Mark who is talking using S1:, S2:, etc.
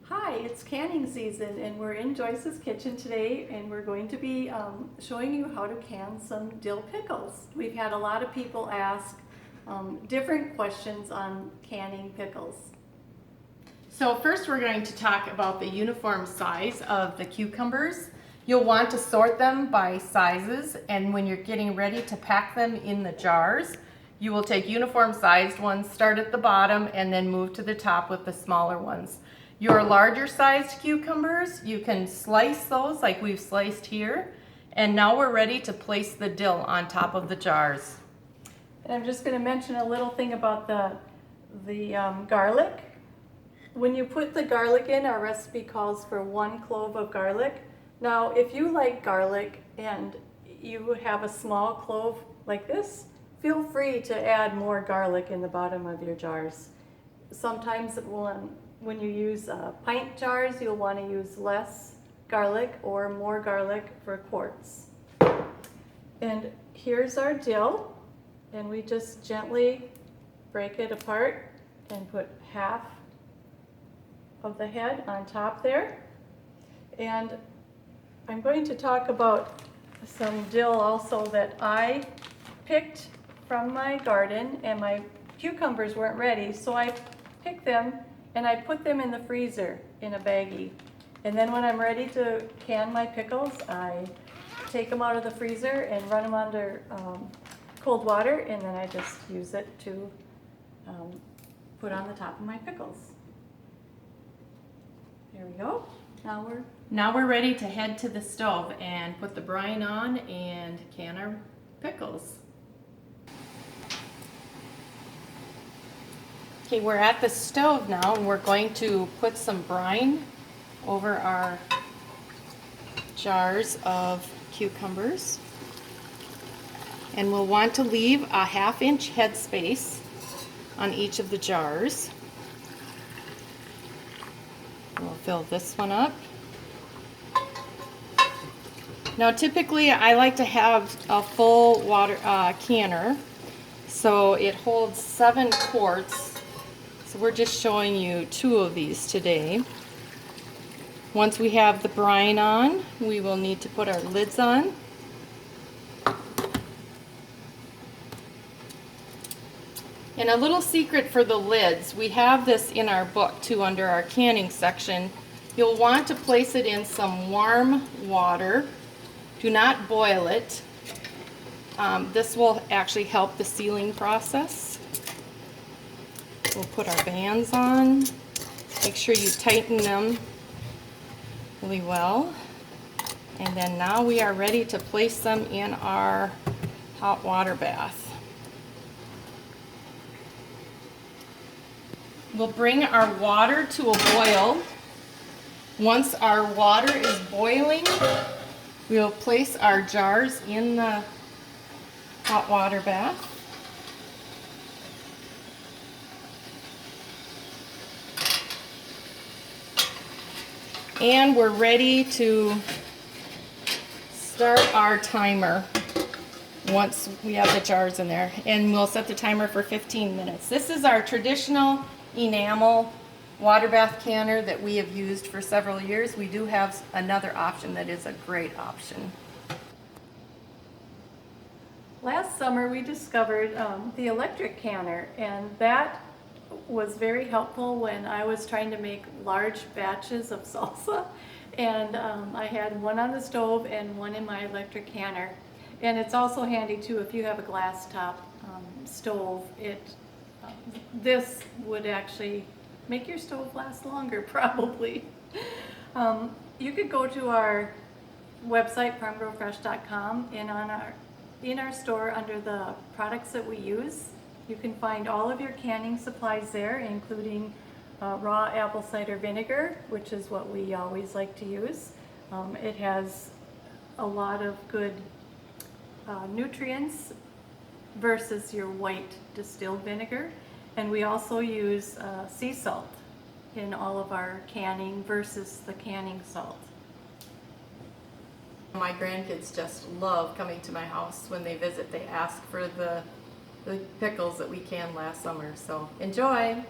S1: Hi, it's canning season and we're in Joyce's kitchen today and we're going to be showing you how to can some dill pickles. We've had a lot of people ask different questions on canning pickles.
S2: So first we're going to talk about the uniform size of the cucumbers. You'll want to sort them by sizes, and when you're getting ready to pack them in the jars, you will take uniform sized ones, start at the bottom, and then move to the top with the smaller ones. Your larger sized cucumbers, you can slice those like we've sliced here. And now we're ready to place the dill on top of the jars.
S1: And I'm just going to mention a little thing about the garlic. When you put the garlic in, our recipe calls for 1 clove of garlic. Now, if you like garlic and you have a small clove like this, feel free to add more garlic in the bottom of your jars. Sometimes when you use pint jars, you'll want to use less garlic or more garlic for quarts. And here's our dill, and we just gently break it apart and put half of the head on top there. And I'm going to talk about some dill also that I picked from my garden, and my cucumbers weren't ready, so I picked them and I put them in the freezer in a baggie. And then when I'm ready to can my pickles, I take them out of the freezer and run them under cold water, and then I just use it to put on the top of my pickles. There we go.
S2: Now we're ready to head to the stove and put the brine on and can our pickles. Okay, we're at the stove now, and we're going to put some brine over our jars of cucumbers. And we'll want to leave a 1/2 inch head space on each of the jars. We'll fill this one up. Now typically I like to have a full water canner, so it holds 7 quarts. So we're just showing you 2 of these today. Once we have the brine on, we will need to put our lids on. And a little secret for the lids, we have this in our book too under our canning section. You'll want to place it in some warm water. Do not boil it. This will actually help the sealing process. We'll put our bands on. Make sure you tighten them really well. And then now we are ready to place them in our hot water bath. We'll bring our water to a boil. Once our water is boiling, we'll place our jars in the hot water bath. And we're ready to start our timer once we have the jars in there. And we'll set the timer for 15 minutes. This is our traditional enamel water bath canner that we have used for several years. We do have another option that is a great option.
S1: Last summer we discovered the electric canner, and that was very helpful when I was trying to make large batches of salsa, and I had one on the stove and one in my electric canner. And it's also handy too if you have a glass top stove. This would actually make your stove last longer probably. You could go to our website farmgrowfresh.com, and in our store under the products that we use, you can find all of your canning supplies there, including raw apple cider vinegar, which is what we always like to use. It has a lot of good nutrients versus your white distilled vinegar. And we also use sea salt in all of our canning versus the canning salt.
S2: My grandkids just love coming to my house when they visit. They ask for the pickles that we canned last summer. So enjoy!